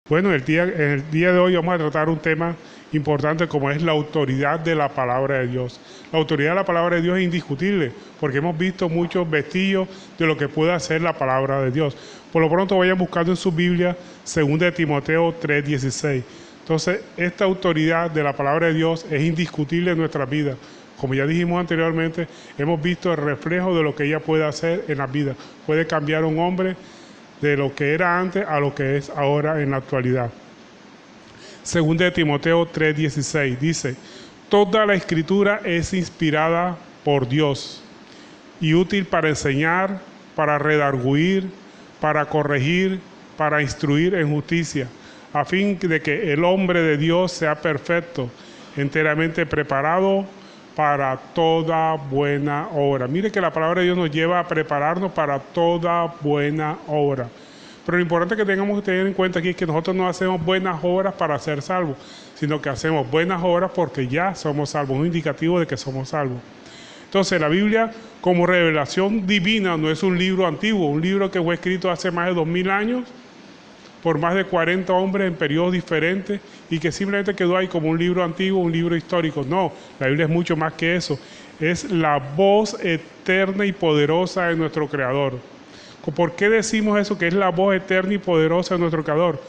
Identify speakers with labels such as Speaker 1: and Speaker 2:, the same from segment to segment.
Speaker 1: Bueno, en el día de hoy vamos a tratar un tema importante como es la autoridad de la palabra de Dios. La autoridad de la palabra de Dios es indiscutible porque hemos visto muchos vestigios de lo que puede hacer la palabra de Dios. Por lo pronto vayan buscando en su Biblia 2 de Timoteo 3:16. Entonces, esta autoridad de la palabra de Dios es indiscutible en nuestras vidas. Como ya dijimos anteriormente, hemos visto el reflejo de lo que ella puede hacer en la vida. Puede cambiar a un hombre de lo que era antes a lo que es ahora en la actualidad. Según de Timoteo 3:16 dice: toda la escritura es inspirada por Dios y útil para enseñar, para redarguir, para corregir, para instruir en justicia, a fin de que el hombre de Dios sea perfecto, enteramente preparado para toda buena obra. Mire que la palabra de Dios nos lleva a prepararnos para toda buena obra. Pero lo importante que tengamos que tener en cuenta aquí es que nosotros no hacemos buenas obras para ser salvos, sino que hacemos buenas obras porque ya somos salvos, un indicativo de que somos salvos. Entonces, la Biblia, como revelación divina, no es un libro antiguo, un libro que fue escrito hace más de 2000 años por más de 40 hombres en periodos diferentes y que simplemente quedó ahí como un libro antiguo, un libro histórico. No, la Biblia es mucho más que eso. Es la voz eterna y poderosa de nuestro Creador. ¿Por qué decimos eso, que es la voz eterna y poderosa de nuestro Creador?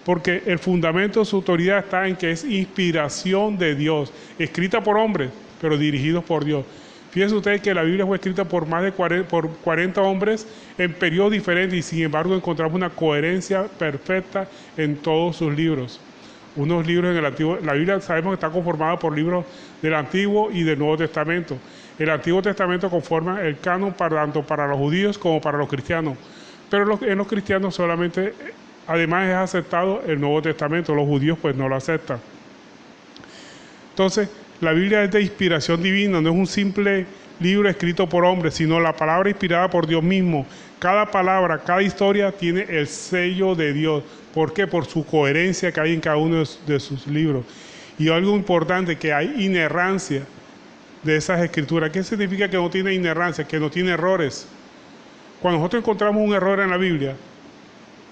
Speaker 1: Porque el fundamento de su autoridad está en que es inspiración de Dios, escrita por hombres, pero dirigidos por Dios. Fíjense ustedes que la Biblia fue escrita por más de 40 hombres en periodos diferentes y sin embargo encontramos una coherencia perfecta en todos sus libros. Unos libros en el Antiguo, la Biblia sabemos que está conformada por libros del Antiguo y del Nuevo Testamento. El Antiguo Testamento conforma el canon tanto para los judíos como para los cristianos. Pero en los cristianos solamente, además es aceptado el Nuevo Testamento, los judíos pues no lo aceptan. Entonces, la Biblia es de inspiración divina, no es un simple libro escrito por hombres, sino la palabra inspirada por Dios mismo. Cada palabra, cada historia tiene el sello de Dios. ¿Por qué? Por su coherencia que hay en cada uno de sus libros. Y algo importante, que hay inerrancia de esas escrituras. ¿Qué significa que no tiene inerrancia? Que no tiene errores. Cuando nosotros encontramos un error en la Biblia,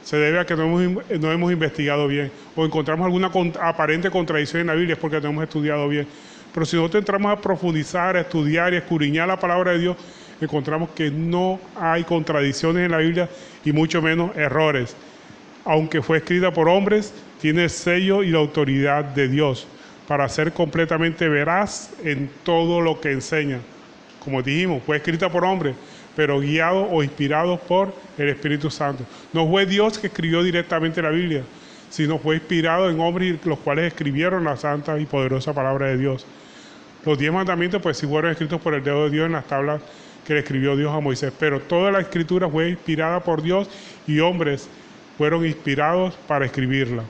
Speaker 1: se debe a que no hemos investigado bien, o encontramos alguna aparente contradicción en la Biblia, es porque no hemos estudiado bien. Pero si nosotros entramos a profundizar, a estudiar y a escudriñar la palabra de Dios, encontramos que no hay contradicciones en la Biblia y mucho menos errores. Aunque fue escrita por hombres, tiene el sello y la autoridad de Dios para ser completamente veraz en todo lo que enseña. Como dijimos, fue escrita por hombres, pero guiado o inspirado por el Espíritu Santo. No fue Dios que escribió directamente la Biblia, sino fue inspirado en hombres los cuales escribieron la santa y poderosa palabra de Dios. Los 10 mandamientos pues sí fueron escritos por el dedo de Dios en las tablas que le escribió Dios a Moisés, pero toda la escritura fue inspirada por Dios y hombres fueron inspirados para escribirla.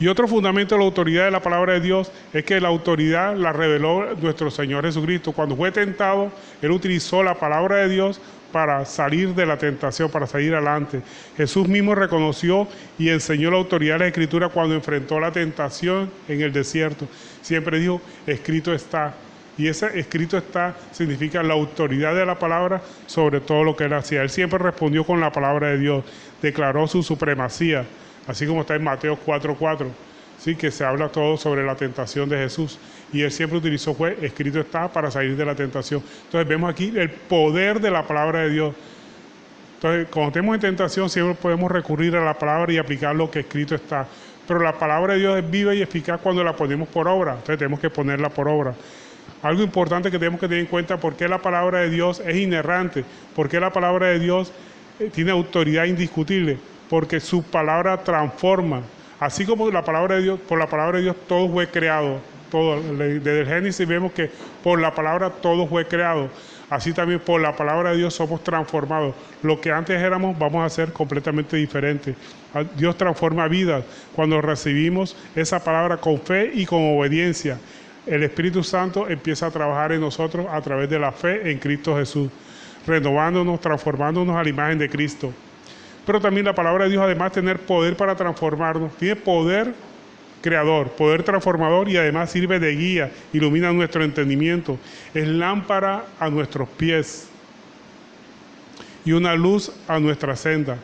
Speaker 1: Y otro fundamento de la autoridad de la palabra de Dios es que la autoridad la reveló nuestro Señor Jesucristo. Cuando fue tentado, Él utilizó la palabra de Dios para salir de la tentación, para salir adelante. Jesús mismo reconoció y enseñó la autoridad de la Escritura cuando enfrentó la tentación en el desierto. Siempre dijo, escrito está. Y ese escrito está significa la autoridad de la palabra sobre todo lo que Él hacía. Él siempre respondió con la palabra de Dios, declaró su supremacía, así como está en Mateo 4:4, ¿sí? Que se habla todo sobre la tentación de Jesús. Y Él siempre utilizó, escrito está, para salir de la tentación. Entonces vemos aquí el poder de la palabra de Dios. Entonces, cuando estemos en tentación, siempre podemos recurrir a la palabra y aplicar lo que escrito está. Pero la palabra de Dios es viva y eficaz cuando la ponemos por obra. Entonces tenemos que ponerla por obra. Algo importante que tenemos que tener en cuenta, ¿por qué la palabra de Dios es inerrante? ¿Por qué la palabra de Dios tiene autoridad indiscutible? Porque su palabra transforma. Así como la palabra de Dios, por la palabra de Dios todo fue creado. Todo, desde el Génesis vemos que por la palabra todo fue creado. Así también por la palabra de Dios somos transformados. Lo que antes éramos vamos a ser completamente diferentes. Dios transforma vidas cuando recibimos esa palabra con fe y con obediencia. El Espíritu Santo empieza a trabajar en nosotros a través de la fe en Cristo Jesús, renovándonos, transformándonos a la imagen de Cristo. Pero también la palabra de Dios, además de tener poder para transformarnos, tiene poder creador, poder transformador y además sirve de guía, ilumina nuestro entendimiento, es lámpara a nuestros pies y una luz a nuestra senda.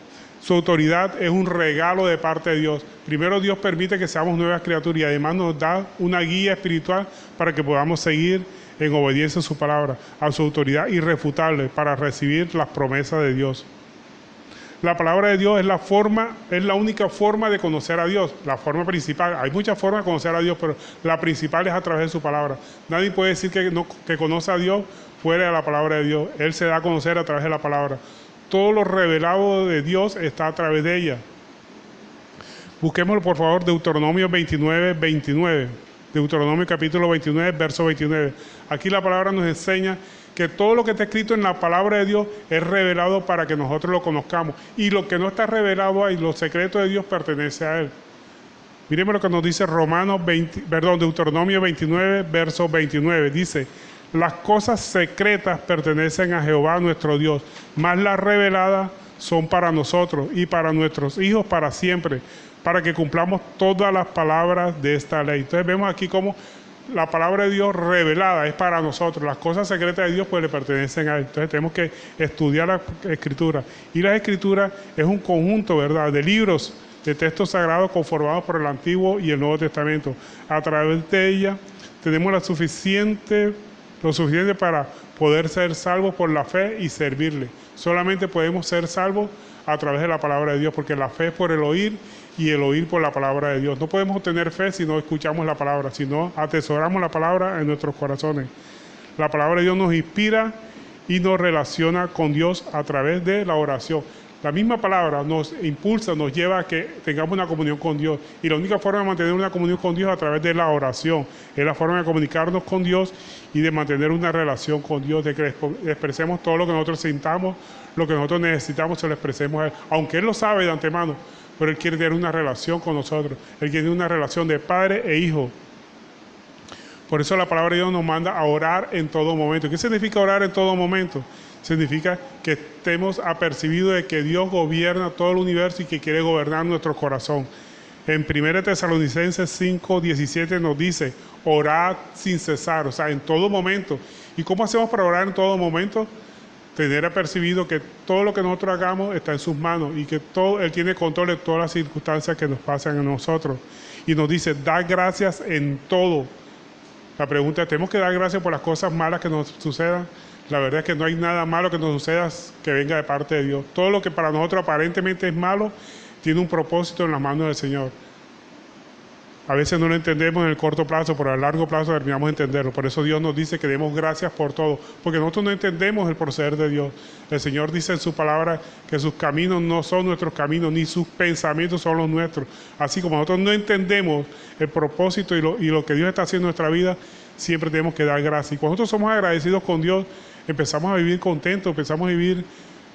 Speaker 1: Su autoridad es un regalo de parte de Dios. Primero Dios permite que seamos nuevas criaturas y además nos da una guía espiritual para que podamos seguir en obediencia a su palabra, a su autoridad irrefutable para recibir las promesas de Dios. La palabra de Dios es la única forma de conocer a Dios, la forma principal. Hay muchas formas de conocer a Dios, pero la principal es a través de su palabra. Nadie puede decir que conoce a Dios fuera de la palabra de Dios. Él se da a conocer a través de la palabra. Todo lo revelado de Dios está a través de ella. Busquémoslo, por favor, Deuteronomio 29, 29. Deuteronomio capítulo 29, verso 29. Aquí la palabra nos enseña que todo lo que está escrito en la palabra de Dios es revelado para que nosotros lo conozcamos. Y lo que no está revelado ahí, los secretos de Dios, pertenece a Él. Miremos lo que nos dice Deuteronomio 29, verso 29. Dice: las cosas secretas pertenecen a Jehová nuestro Dios, mas las reveladas son para nosotros y para nuestros hijos para siempre, para que cumplamos todas las palabras de esta ley. Entonces vemos aquí cómo la palabra de Dios revelada es para nosotros. Las cosas secretas de Dios pues le pertenecen a Él. Entonces tenemos que estudiar la Escritura. Y la Escritura es un conjunto, ¿verdad?, de libros, de textos sagrados conformados por el Antiguo y el Nuevo Testamento. A través de ella tenemos lo suficiente para poder ser salvos por la fe y servirle. Solamente podemos ser salvos a través de la palabra de Dios, porque la fe es por el oír y el oír por la palabra de Dios. No podemos tener fe si no escuchamos la palabra, si no atesoramos la palabra en nuestros corazones. La palabra de Dios nos inspira y nos relaciona con Dios a través de la oración. La misma palabra nos impulsa, nos lleva a que tengamos una comunión con Dios. Y la única forma de mantener una comunión con Dios es a través de la oración. Es la forma de comunicarnos con Dios y de mantener una relación con Dios, de que expresemos todo lo que nosotros sintamos, lo que nosotros necesitamos, se lo expresemos a Él. Aunque Él lo sabe de antemano, pero Él quiere tener una relación con nosotros. Él quiere tener una relación de padre e hijo. Por eso la palabra de Dios nos manda a orar en todo momento. ¿Qué significa orar en todo momento? Significa que estemos apercibidos de que Dios gobierna todo el universo y que quiere gobernar nuestro corazón. En 1 Tesalonicenses 5, 17 nos dice: orad sin cesar, o sea, en todo momento. ¿Y cómo hacemos para orar en todo momento? Tener apercibido que todo lo que nosotros hagamos está en sus manos y que Él tiene control de todas las circunstancias que nos pasan a nosotros. Y nos dice: dad gracias en todo. La pregunta es: ¿tenemos que dar gracias por las cosas malas que nos sucedan? La verdad es que no hay nada malo que nos suceda que venga de parte de Dios. Todo lo que para nosotros aparentemente es malo tiene un propósito en las manos del Señor. A veces no lo entendemos en el corto plazo, pero a largo plazo terminamos de entenderlo. Por eso Dios nos dice que demos gracias por todo, porque nosotros no entendemos el proceder de Dios. El Señor dice en su palabra que sus caminos no son nuestros caminos, ni sus pensamientos son los nuestros. Así como nosotros no entendemos el propósito y lo que Dios está haciendo en nuestra vida, siempre tenemos que dar gracias. Y cuando nosotros somos agradecidos con Dios, empezamos a vivir contentos, empezamos a vivir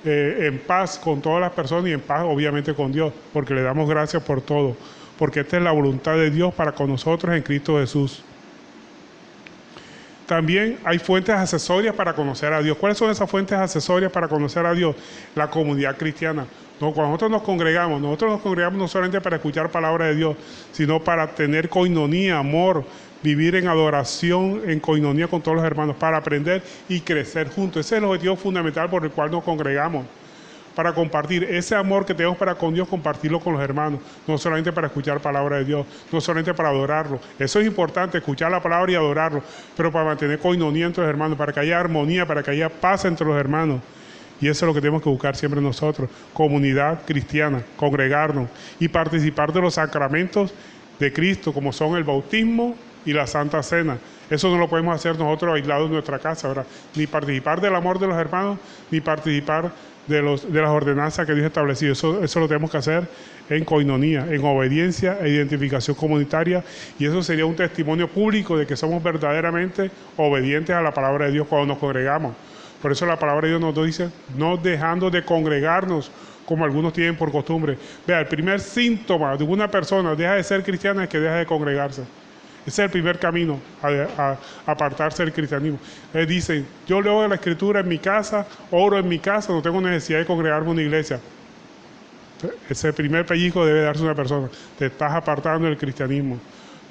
Speaker 1: en paz con todas las personas y en paz obviamente con Dios, porque le damos gracias por todo, porque esta es la voluntad de Dios para con nosotros en Cristo Jesús. También hay fuentes accesorias para conocer a Dios. ¿Cuáles son esas fuentes accesorias para conocer a Dios? La comunidad cristiana. Cuando nosotros nos congregamos no solamente para escuchar palabra de Dios, sino para tener coinonía, amor, vivir en adoración, en coinonía con todos los hermanos, para aprender y crecer juntos. Ese es el objetivo fundamental por el cual nos congregamos, para compartir ese amor que tenemos para con Dios, compartirlo con los hermanos, no solamente para escuchar palabra de Dios, no solamente para adorarlo. Eso es importante, escuchar la palabra y adorarlo, pero para mantener coinonía entre los hermanos, para que haya armonía, para que haya paz entre los hermanos. Y eso es lo que tenemos que buscar siempre nosotros, comunidad cristiana, congregarnos y participar de los sacramentos de Cristo, como son el bautismo y la Santa Cena. Eso no lo podemos hacer nosotros aislados en nuestra casa, ¿verdad? Ni participar del amor de los hermanos, ni participar de las ordenanzas que Dios ha establecido. Eso lo tenemos que hacer en coinonía, en obediencia e identificación comunitaria, y eso sería un testimonio público de que somos verdaderamente obedientes a la palabra de Dios cuando nos congregamos. Por eso la palabra de Dios nos dice: no dejando de congregarnos como algunos tienen por costumbre. Vea, el primer síntoma de una persona deja de ser cristiana es que deja de congregarse. Ese es el primer camino a apartarse del cristianismo. Dicen: yo leo la Escritura en mi casa, oro en mi casa, no tengo necesidad de congregarme en una iglesia. Ese primer pellizco debe darse una persona: te estás apartando del cristianismo.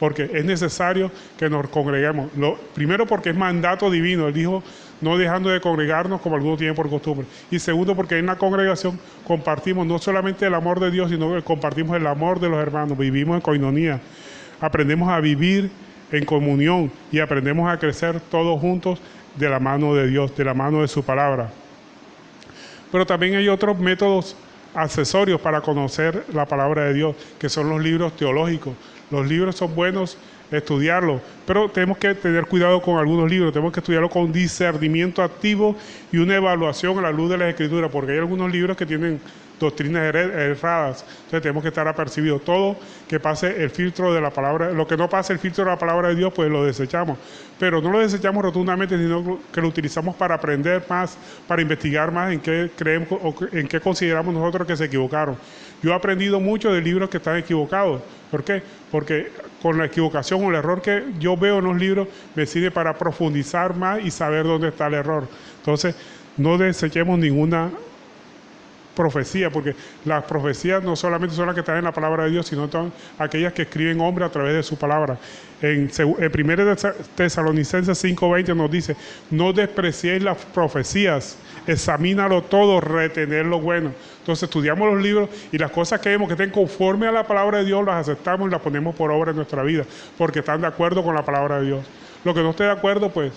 Speaker 1: porque es necesario que nos congreguemos. Primero porque es mandato divino, Él dijo, no dejando de congregarnos como algunos tienen por costumbre. Y segundo porque en la congregación compartimos no solamente el amor de Dios, sino que compartimos el amor de los hermanos, vivimos en coinonía, aprendemos a vivir en comunión y aprendemos a crecer todos juntos de la mano de Dios, de la mano de su palabra. Pero también hay otros métodos accesorios para conocer la palabra de Dios, que son los libros teológicos. Los libros son buenos estudiarlos, pero tenemos que tener cuidado con algunos libros, tenemos que estudiarlos con discernimiento activo y una evaluación a la luz de las Escrituras, porque hay algunos libros que tienen doctrinas erradas, entonces tenemos que estar apercibidos. Todo que pase el filtro de la palabra, lo que no pase el filtro de la palabra de Dios, pues lo desechamos, pero no lo desechamos rotundamente, sino que lo utilizamos para aprender más, para investigar más en qué creemos o en qué consideramos nosotros que se equivocaron. Yo he aprendido mucho de libros que están equivocados. ¿Por qué? Porque con la equivocación o el error que yo veo en los libros me sirve para profundizar más y saber dónde está el error. Entonces, no desechemos ninguna profecía, porque las profecías no solamente son las que están en la palabra de Dios, sino también aquellas que escriben hombres a través de su palabra. En 1 Tesalonicenses 5:20 nos dice, no despreciéis las profecías, examínalo todo, retener lo bueno. Entonces estudiamos los libros y las cosas que vemos que estén conforme a la palabra de Dios, las aceptamos y las ponemos por obra en nuestra vida, porque están de acuerdo con la palabra de Dios. Lo que no esté de acuerdo, pues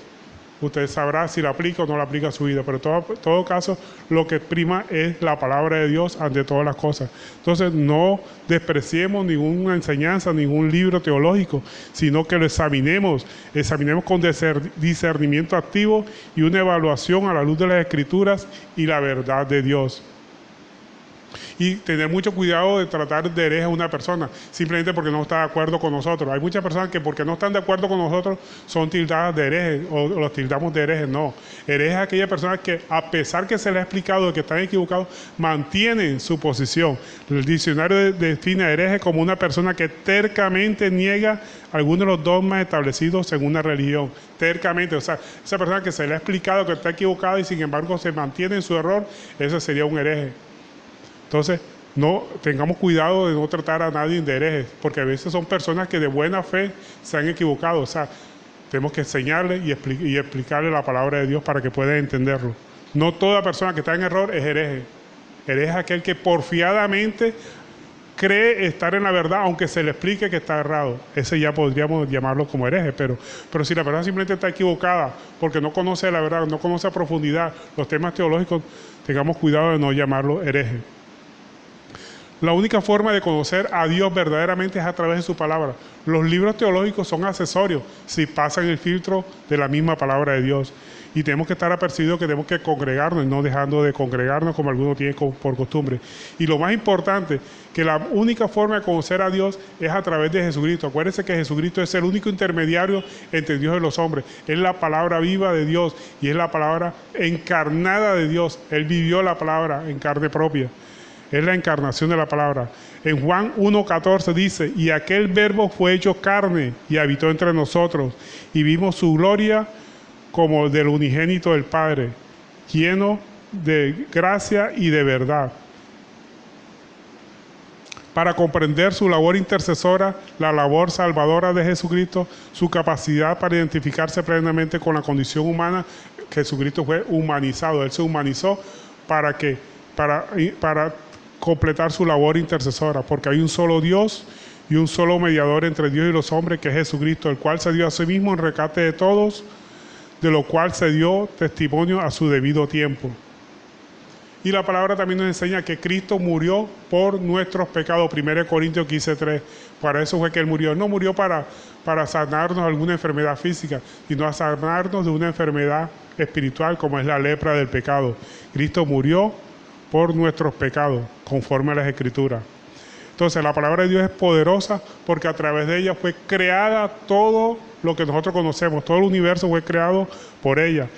Speaker 1: usted sabrá si la aplica o no la aplica a su vida, pero en todo caso lo que prima es la palabra de Dios ante todas las cosas. Entonces no despreciemos ninguna enseñanza, ningún libro teológico, sino que lo examinemos con discernimiento activo y una evaluación a la luz de las Escrituras y la verdad de Dios. Y tener mucho cuidado de tratar de hereje a una persona simplemente porque no está de acuerdo con nosotros. Hay muchas personas que porque no están de acuerdo con nosotros son tildadas de herejes o los tildamos de herejes. No, hereje es aquella persona que a pesar que se les ha explicado de que están equivocados, mantienen su posición. El diccionario define a hereje como una persona que tercamente niega algunos de los dogmas establecidos según una religión. Tercamente, o sea, esa persona que se le ha explicado que está equivocada y sin embargo se mantiene en su error, ese sería un hereje. Entonces, no tengamos cuidado de no tratar a nadie de herejes, porque a veces son personas que de buena fe se han equivocado. O sea, tenemos que enseñarles y explicarles la palabra de Dios para que puedan entenderlo. No toda persona que está en error es hereje. Hereje es aquel que porfiadamente cree estar en la verdad, aunque se le explique que está errado. Ese ya podríamos llamarlo como hereje, pero si la persona simplemente está equivocada porque no conoce la verdad, no conoce a profundidad los temas teológicos, tengamos cuidado de no llamarlo hereje. La única forma de conocer a Dios verdaderamente es a través de su palabra. Los libros teológicos son accesorios si pasan el filtro de la misma palabra de Dios. Y tenemos que estar apercibidos que tenemos que congregarnos y no dejando de congregarnos como algunos tienen por costumbre. Y lo más importante, que la única forma de conocer a Dios es a través de Jesucristo. Acuérdense que Jesucristo es el único intermediario entre Dios y los hombres. Es la palabra viva de Dios y es la palabra encarnada de Dios. Él vivió la palabra en carne propia. Es la encarnación de la palabra. En Juan 1:14 dice, y aquel verbo fue hecho carne y habitó entre nosotros, y vimos su gloria como del unigénito del Padre, lleno de gracia y de verdad. Para comprender su labor intercesora, la labor salvadora de Jesucristo, su capacidad para identificarse plenamente con la condición humana, Jesucristo fue humanizado. Él se humanizó para completar su labor intercesora, porque hay un solo Dios y un solo mediador entre Dios y los hombres, que es Jesucristo, el cual se dio a sí mismo en rescate de todos, de lo cual se dio testimonio a su debido tiempo. Y la palabra también nos enseña que Cristo murió por nuestros pecados. 1 Corintios 15:3. Para eso fue que Él murió. Él no murió para sanarnos de alguna enfermedad física, sino a sanarnos de una enfermedad espiritual como es la lepra del pecado. Cristo murió por nuestros pecados, conforme a las Escrituras. Entonces, la palabra de Dios es poderosa porque a través de ella fue creada todo lo que nosotros conocemos. Todo el universo fue creado por ella.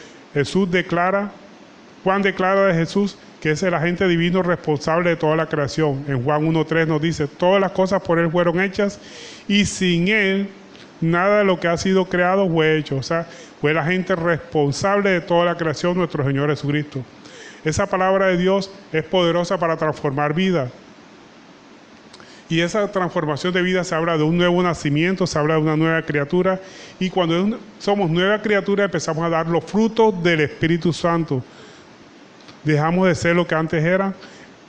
Speaker 1: Juan declara de Jesús que es el agente divino responsable de toda la creación. En Juan 1:3 nos dice, todas las cosas por Él fueron hechas y sin Él nada de lo que ha sido creado fue hecho. O sea, fue el agente responsable de toda la creación, nuestro Señor Jesucristo. Esa palabra de Dios es poderosa para transformar vidas. Y esa transformación de vida se habla de un nuevo nacimiento, se habla de una nueva criatura. Y cuando somos nueva criatura empezamos a dar los frutos del Espíritu Santo. Dejamos de ser lo que antes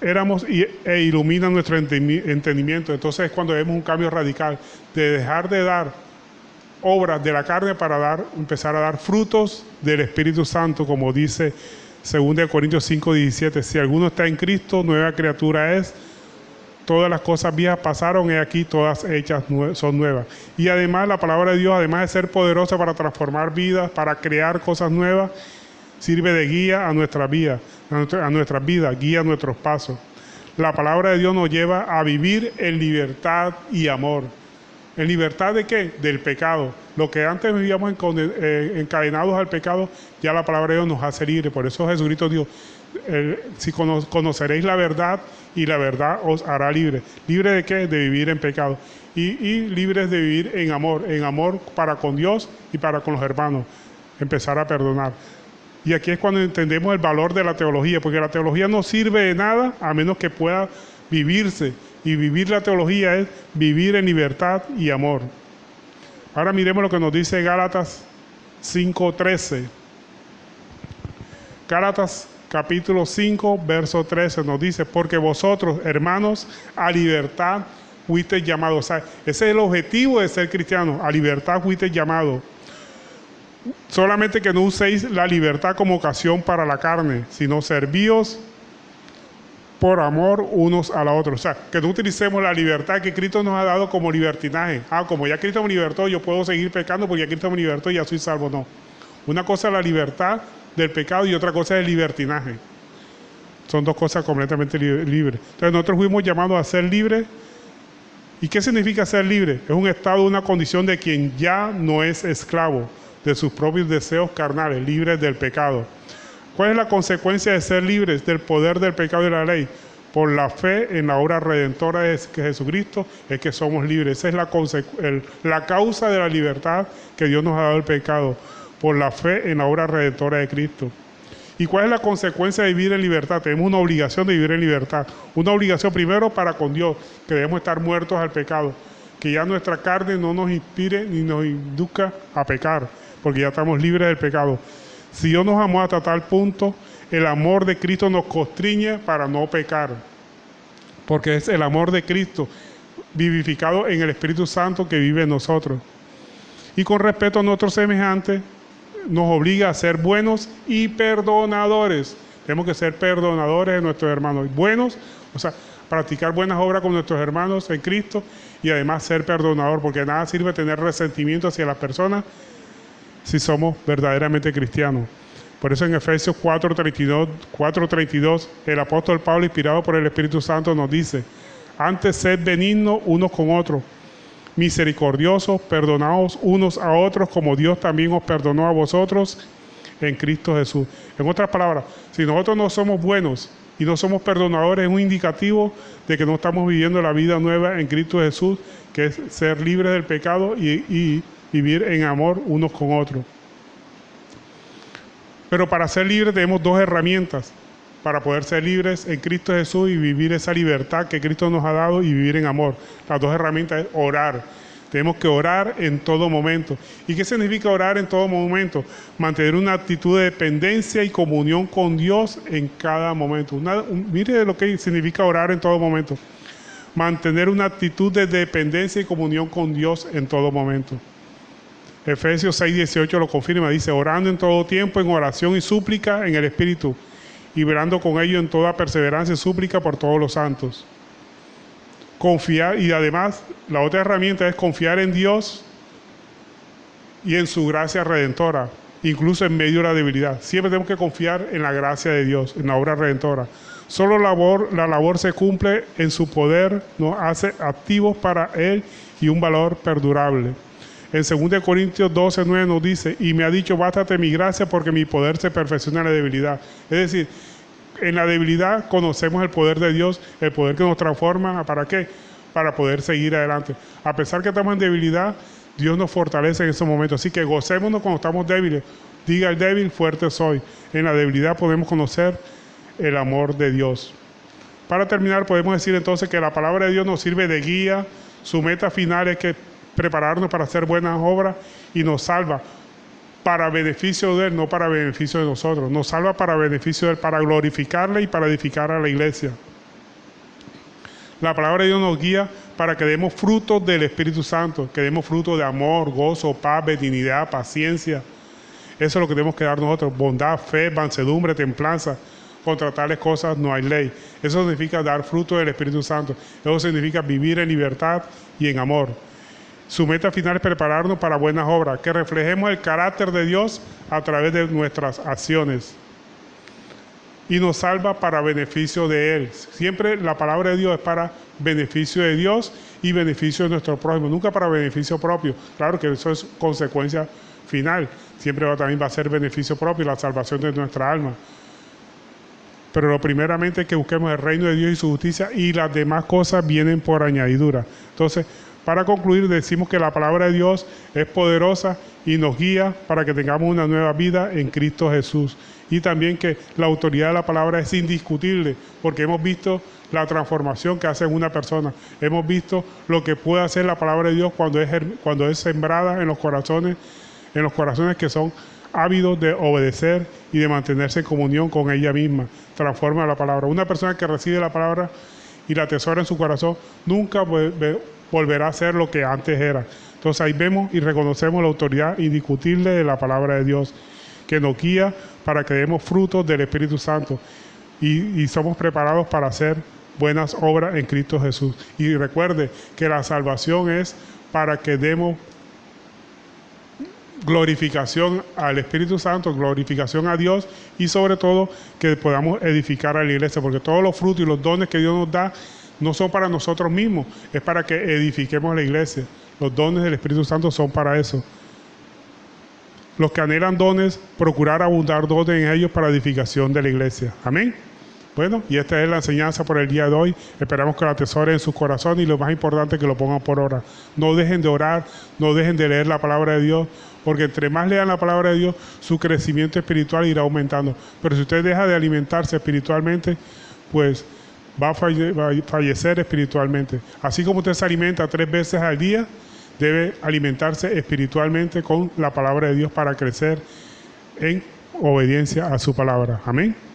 Speaker 1: éramos e ilumina nuestro entendimiento. Entonces es cuando vemos un cambio radical de dejar de dar obras de la carne para empezar a dar frutos del Espíritu Santo, como dice 2 Corintios 5:17. Si alguno está en Cristo, nueva criatura es. Todas las cosas viejas pasaron, y aquí todas hechas son nuevas. Y además la palabra de Dios, además de ser poderosa para transformar vidas, para crear cosas nuevas, sirve de guía a nuestras vidas, guía nuestros pasos. La palabra de Dios nos lleva a vivir en libertad y amor. ¿En libertad de qué? Del pecado. Lo que antes vivíamos encadenados al pecado, ya la palabra de Dios nos hace libres. Por eso Jesucristo dijo, si conoceréis la verdad, y la verdad os hará libre. ¿Libre de qué? De vivir en pecado. Y libres de vivir en amor para con Dios y para con los hermanos. Empezar a perdonar. Y aquí es cuando entendemos el valor de la teología, porque la teología no sirve de nada a menos que pueda vivirse. Y vivir la teología es vivir en libertad y amor. Ahora miremos lo que nos dice Gálatas 5:13. Gálatas capítulo 5, verso 13 nos dice, porque vosotros, hermanos, a libertad fuisteis llamados. O sea, ese es el objetivo de ser cristiano, a libertad fuisteis llamados. Solamente que no uséis la libertad como ocasión para la carne, sino servíos por amor unos a la otra. O sea, que no utilicemos la libertad que Cristo nos ha dado como libertinaje. Como ya Cristo me libertó, yo puedo seguir pecando porque ya Cristo me libertó y ya soy salvo. No. Una cosa es la libertad del pecado y otra cosa es el libertinaje. Son dos cosas completamente libres. Entonces nosotros fuimos llamados a ser libres. ¿Y qué significa ser libre? Es un estado, una condición de quien ya no es esclavo de sus propios deseos carnales, libres del pecado. ¿Cuál es la consecuencia de ser libres del poder del pecado y la ley? Por la fe en la obra redentora de Jesucristo es que somos libres. Esa es la causa de la libertad que Dios nos ha dado el pecado. Por la fe en la obra redentora de Cristo. ¿Y cuál es la consecuencia de vivir en libertad? Tenemos una obligación de vivir en libertad. Una obligación primero para con Dios, que debemos estar muertos al pecado. Que ya nuestra carne no nos inspire ni nos induzca a pecar, porque ya estamos libres del pecado. Si Dios nos amó hasta tal punto, el amor de Cristo nos constriñe para no pecar. Porque es el amor de Cristo vivificado en el Espíritu Santo que vive en nosotros. Y con respecto a nuestros semejantes, nos obliga a ser buenos y perdonadores. Tenemos que ser perdonadores de nuestros hermanos. Buenos, o sea, practicar buenas obras con nuestros hermanos en Cristo y además ser perdonador, porque nada sirve tener resentimiento hacia las personas si somos verdaderamente cristianos. Por eso en Efesios 4:32, el apóstol Pablo, inspirado por el Espíritu Santo, nos dice, antes sed benignos unos con otros, misericordiosos, perdonaos unos a otros, como Dios también os perdonó a vosotros en Cristo Jesús. En otras palabras, si nosotros no somos buenos y no somos perdonadores, es un indicativo de que no estamos viviendo la vida nueva en Cristo Jesús, que es ser libres del pecado y vivir en amor unos con otros. Pero para ser libres tenemos dos herramientas para poder ser libres en Cristo Jesús y vivir esa libertad que Cristo nos ha dado y vivir en amor. Las dos herramientas es orar. Tenemos que orar en todo momento. ¿Y qué significa orar en todo momento? Mantener una actitud de dependencia y comunión con Dios en cada momento. Mire lo que significa orar en todo momento. Mantener una actitud de dependencia y comunión con Dios en todo momento. Efesios 6:18 lo confirma, dice, orando en todo tiempo, en oración y súplica en el Espíritu, y velando con ello en toda perseverancia y súplica por todos los santos. Confiar, y además la otra herramienta es confiar en Dios y en su gracia redentora, incluso en medio de la debilidad. Siempre tenemos que confiar en la gracia de Dios, en la obra redentora. Solo la labor se cumple en su poder, nos hace activos para Él y un valor perdurable. En 2 Corintios 12:9 nos dice, y me ha dicho, bástate mi gracia porque mi poder se perfecciona en la debilidad. Es decir, en la debilidad conocemos el poder de Dios, el poder que nos transforma. ¿Para qué? Para poder seguir adelante. A pesar que estamos en debilidad, Dios nos fortalece en ese momento. Así que gocémonos cuando estamos débiles. Diga el débil, fuerte soy. En la debilidad podemos conocer el amor de Dios. Para terminar, podemos decir entonces que la palabra de Dios nos sirve de guía. Su meta final es que prepararnos para hacer buenas obras y nos salva para beneficio de Él, no para beneficio de nosotros. Nos salva para beneficio de Él, para glorificarle y para edificar a la iglesia. La palabra de Dios nos guía para que demos frutos del Espíritu Santo, que demos frutos de amor, gozo, paz, benignidad, paciencia. Eso es lo que tenemos que dar nosotros: bondad, fe, mansedumbre, templanza. Contra tales cosas no hay ley. Eso significa dar fruto del Espíritu Santo. Eso significa vivir en libertad y en amor. Su meta final es prepararnos para buenas obras, que reflejemos el carácter de Dios a través de nuestras acciones. Y nos salva para beneficio de Él. Siempre la palabra de Dios es para beneficio de Dios y beneficio de nuestro prójimo, nunca para beneficio propio. Claro que eso es consecuencia final. Siempre también va a ser beneficio propio, la salvación de nuestra alma. Pero lo primeramente es que busquemos el reino de Dios y su justicia, y las demás cosas vienen por añadidura. Entonces, para concluir, decimos que la palabra de Dios es poderosa y nos guía para que tengamos una nueva vida en Cristo Jesús. Y también que la autoridad de la palabra es indiscutible, porque hemos visto la transformación que hace en una persona. Hemos visto lo que puede hacer la palabra de Dios cuando es sembrada en los corazones que son ávidos de obedecer y de mantenerse en comunión con ella misma. Transforma la palabra. Una persona que recibe la palabra y la atesora en su corazón nunca volverá a ser lo que antes era. Entonces ahí vemos y reconocemos la autoridad indiscutible de la palabra de Dios, que nos guía para que demos frutos del Espíritu Santo y somos preparados para hacer buenas obras en Cristo Jesús. Y recuerde que la salvación es para que demos glorificación al Espíritu Santo, glorificación a Dios, y sobre todo que podamos edificar a la iglesia, porque todos los frutos y los dones que Dios nos da no son para nosotros mismos, es para que edifiquemos la iglesia. Los dones del Espíritu Santo son para eso. Los que anhelan dones, procurar abundar dones en ellos para edificación de la iglesia. Amén. Bueno, y esta es la enseñanza por el día de hoy. Esperamos que la atesoren en sus corazones, y lo más importante, que lo pongan por obra. No dejen de orar, no dejen de leer la palabra de Dios, porque entre más lean la palabra de Dios, su crecimiento espiritual irá aumentando. Pero si usted deja de alimentarse espiritualmente, pues va a fallecer espiritualmente. Así como usted se alimenta 3 veces al día, debe alimentarse espiritualmente con la palabra de Dios para crecer en obediencia a su palabra. Amén.